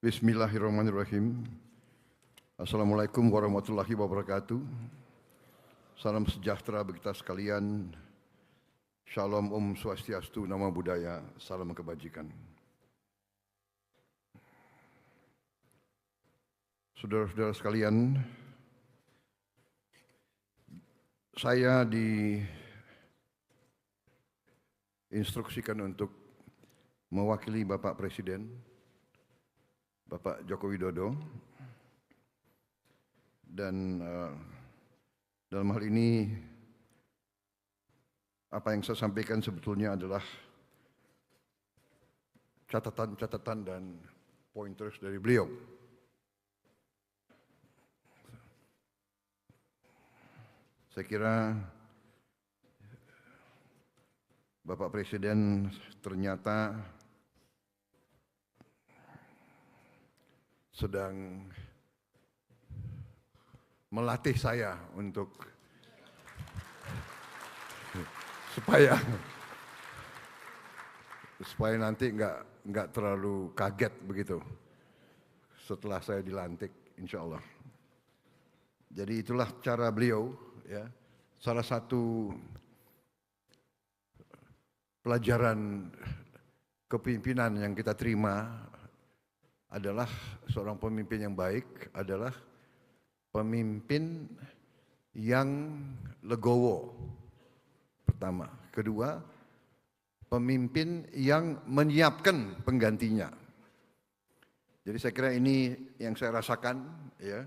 Bismillahirrahmanirrahim. Assalamualaikum warahmatullahi wabarakatuh. Salam sejahtera bagi kita sekalian. Shalom Om Swastiastu, Namo Buddhaya, salam kebajikan. Saudara-saudara sekalian, saya diinstruksikan untuk mewakili Bapak Presiden, Bapak Joko Widodo, dan dalam hal ini apa yang saya sampaikan sebetulnya adalah catatan-catatan dan pointers dari beliau. Saya kira Bapak Presiden ternyata sedang melatih saya untuk supaya nanti nggak terlalu kaget begitu setelah saya dilantik, insya Allah. Jadi itulah cara beliau, ya. Salah satu pelajaran kepemimpinan yang kita terima adalah seorang pemimpin yang baik adalah pemimpin yang legowo. Pertama, kedua, pemimpin yang menyiapkan penggantinya. Jadi saya kira ini yang saya rasakan, ya.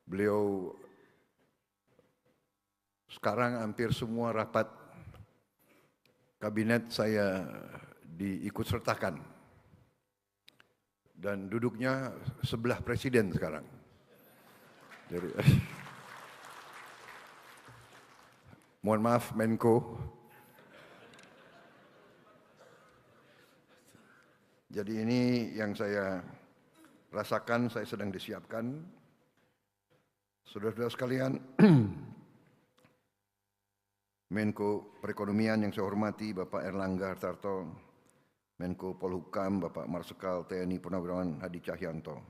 Beliau sekarang hampir semua rapat kabinet saya diikut sertakan dan duduknya sebelah presiden sekarang. Jadi, mohon maaf Menko. Jadi ini yang saya rasakan, saya sedang disiapkan. Saudara-saudara sekalian, Menko Perekonomian yang saya hormati Bapak Erlangga Hartarto, Menko Polhukam Bapak Marsikal TNI Purnawirawan Hadi Cahyanto,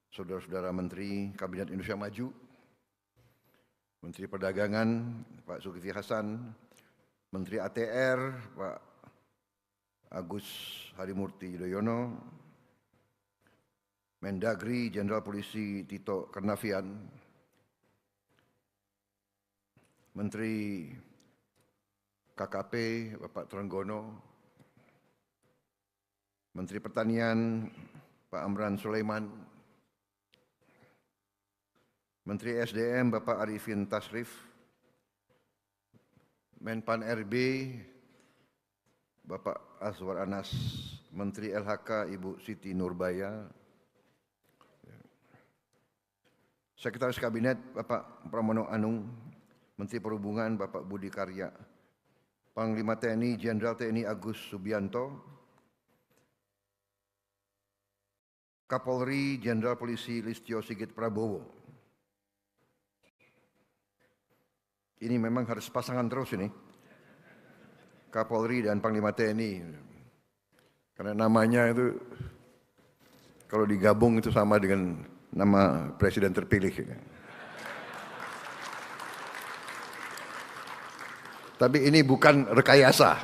saudara-saudara Menteri Kabinet Indonesia Maju, Menteri Perdagangan Pak Zulkifli Hasan, Menteri ATR Pak Agus Harimurti Yudhoyono, Mendagri Jenderal Polisi Tito Karnavian, Menteri KKP Bapak Trenggono, Menteri Pertanian Pak Amran Sulaiman, Menteri SDM Bapak Arifin Tasrif, Menpan RB Bapak Azwar Anas, Menteri LHK Ibu Siti Nurbaya, Sekretaris Kabinet Bapak Pramono Anung, Menteri Perhubungan Bapak Budi Karya, Panglima TNI Jenderal TNI Agus Subianto, Kapolri Jenderal Polisi Listio Sigit Prabowo. Ini memang harus pasangan terus ini, Kapolri dan Panglima TNI, karena namanya itu kalau digabung itu sama dengan nama presiden terpilih. Tapi ini bukan rekayasa.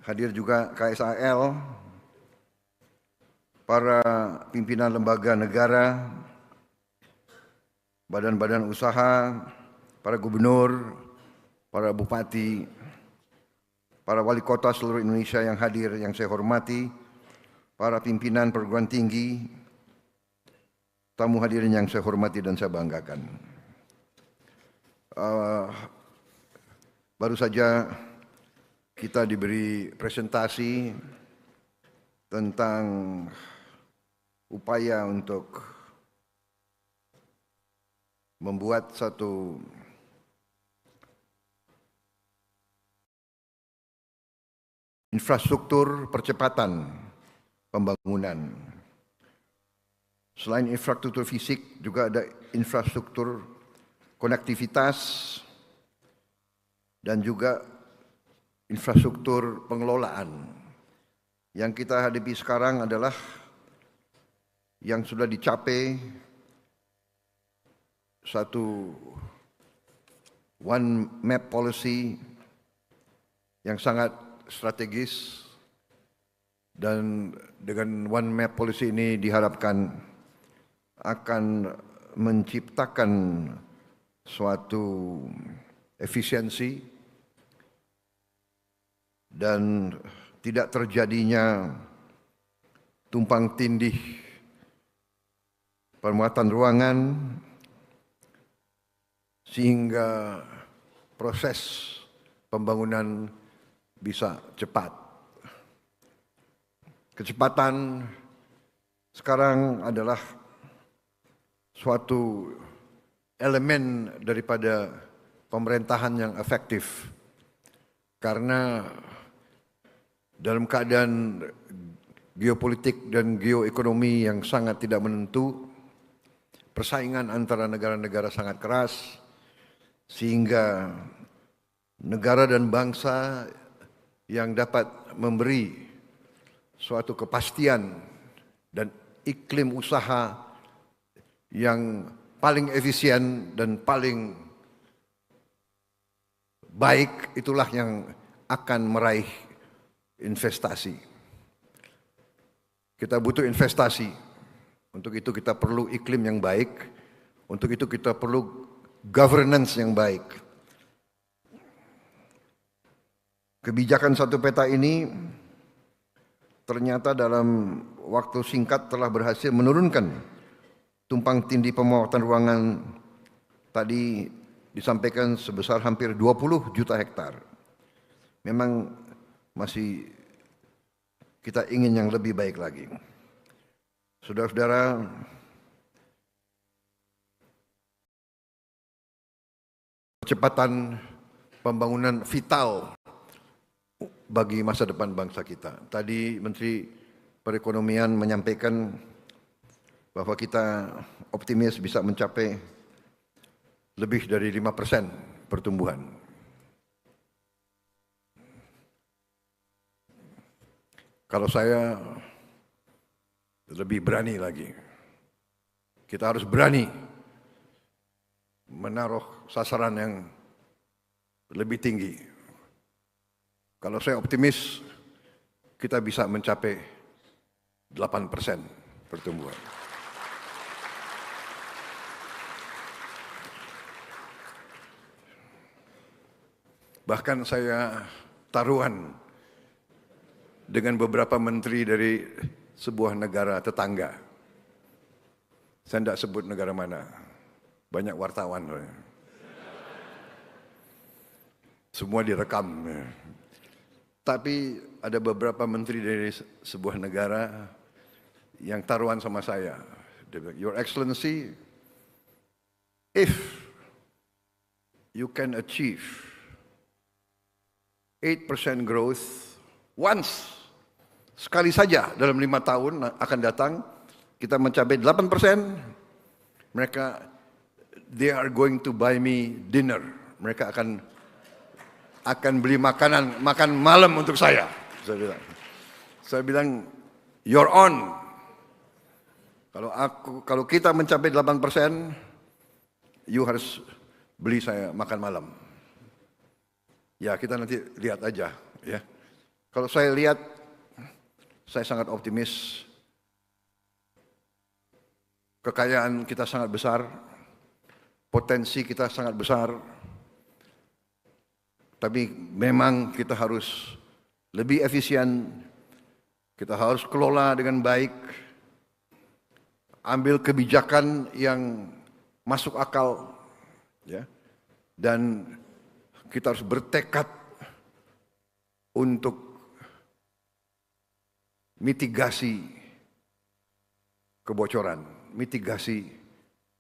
Hadir juga KSAL, para pimpinan lembaga negara, badan-badan usaha, para gubernur, para bupati, para wali kota seluruh Indonesia yang hadir yang saya hormati, para pimpinan perguruan tinggi, tamu hadirin yang saya hormati dan saya banggakan. Baru saja kita diberi presentasi tentang upaya untuk membuat satu infrastruktur percepatan pembangunan. Selain infrastruktur fisik, juga ada infrastruktur konektivitas dan juga infrastruktur pengelolaan. Yang kita hadapi sekarang adalah yang sudah dicapai satu one map policy yang sangat strategis, dan dengan one map policy ini diharapkan akan menciptakan suatu efisiensi dan tidak terjadinya tumpang tindih permuatan ruangan, sehingga proses pembangunan bisa cepat. Kecepatan sekarang adalah suatu elemen daripada pemerintahan yang efektif, karena dalam keadaan geopolitik dan geoekonomi yang sangat tidak menentu, persaingan antara negara-negara sangat keras, sehingga negara dan bangsa yang dapat memberi suatu kepastian dan iklim usaha yang paling efisien dan paling baik, itulah yang akan meraih investasi. Kita butuh investasi. Untuk itu kita perlu iklim yang baik. Untuk itu kita perlu governance yang baik. Kebijakan satu peta ini ternyata dalam waktu singkat telah berhasil menurunkan tumpang tindih pemuatan ruangan tadi disampaikan sebesar hampir 20 juta hektar. Memang masih kita ingin yang lebih baik lagi. Saudara-saudara, percepatan pembangunan vital bagi masa depan bangsa kita. Tadi Menteri Perekonomian menyampaikan bahwa kita optimis bisa mencapai lebih dari 5% pertumbuhan. Kalau saya lebih berani lagi. Kita harus berani menaruh sasaran yang lebih tinggi. Kalau saya optimis, kita bisa mencapai 8% pertumbuhan. Bahkan saya taruhan dengan beberapa menteri dari sebuah negara tetangga. Saya tidak sebut negara mana, banyak wartawan. Semua direkam. Tapi ada beberapa menteri dari sebuah negara yang taruhan sama saya. Your Excellency, if you can achieve 8% growth once, sekali saja dalam 5 tahun akan datang, kita mencapai 8%, mereka, they are going to buy me dinner. Mereka akan beli makan malam untuk saya. Saya bilang, you're on. Kalau kita mencapai 8%, you harus beli saya makan malam. Ya, kita nanti lihat aja, ya. Kalau saya lihat, saya sangat optimis. Kekayaan kita sangat besar, potensi kita sangat besar. Tapi memang kita harus lebih efisien, kita harus kelola dengan baik, ambil kebijakan yang masuk akal, ya. Dan kita harus bertekad untuk mitigasi kebocoran, mitigasi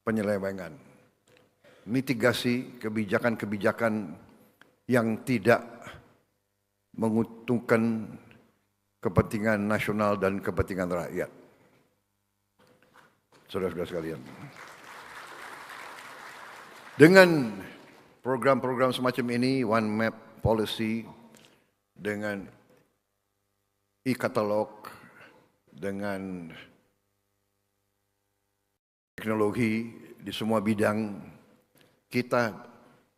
penyelewengan, mitigasi kebijakan-kebijakan yang tidak menguntungkan kepentingan nasional dan kepentingan rakyat. Saudara-saudara sekalian, dengan program-program semacam ini, One Map Policy, dengan e-katalog, dengan teknologi di semua bidang, kita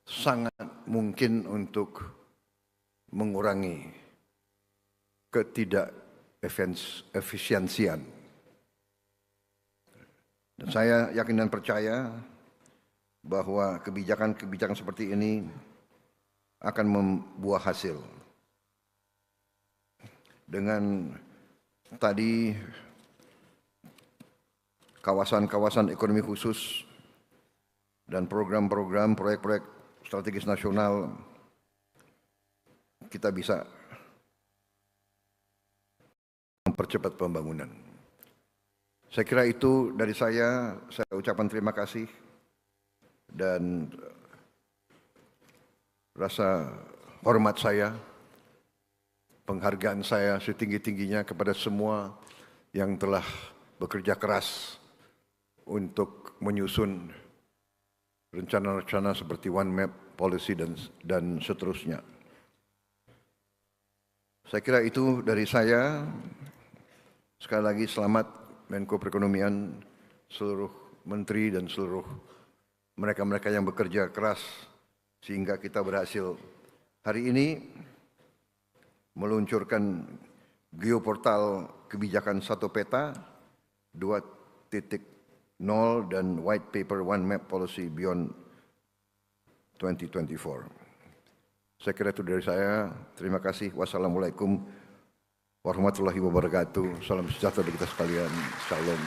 sangat mungkin untuk mengurangi ketidakefisiensian. Dan saya yakin dan percaya bahwa kebijakan-kebijakan seperti ini akan membuah hasil. Dengan tadi kawasan-kawasan ekonomi khusus dan program-program proyek-proyek strategis nasional, kita bisa mempercepat pembangunan. Saya kira itu dari saya ucapkan terima kasih dan rasa hormat saya, penghargaan saya setinggi-tingginya kepada semua yang telah bekerja keras untuk menyusun rencana-rencana seperti One Map Policy dan seterusnya. Saya kira itu dari saya. Sekali lagi selamat Menko Perekonomian, seluruh menteri dan seluruh mereka-mereka yang bekerja keras sehingga kita berhasil hari ini meluncurkan geoportal kebijakan satu peta, 2.0 dan white paper One Map Policy Beyond 2024. Saya kira itu dari saya. Terima kasih. Wassalamualaikum warahmatullahi wabarakatuh. Salam sejahtera bagi kita sekalian. Shalom.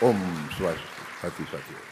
Om Swastiastu.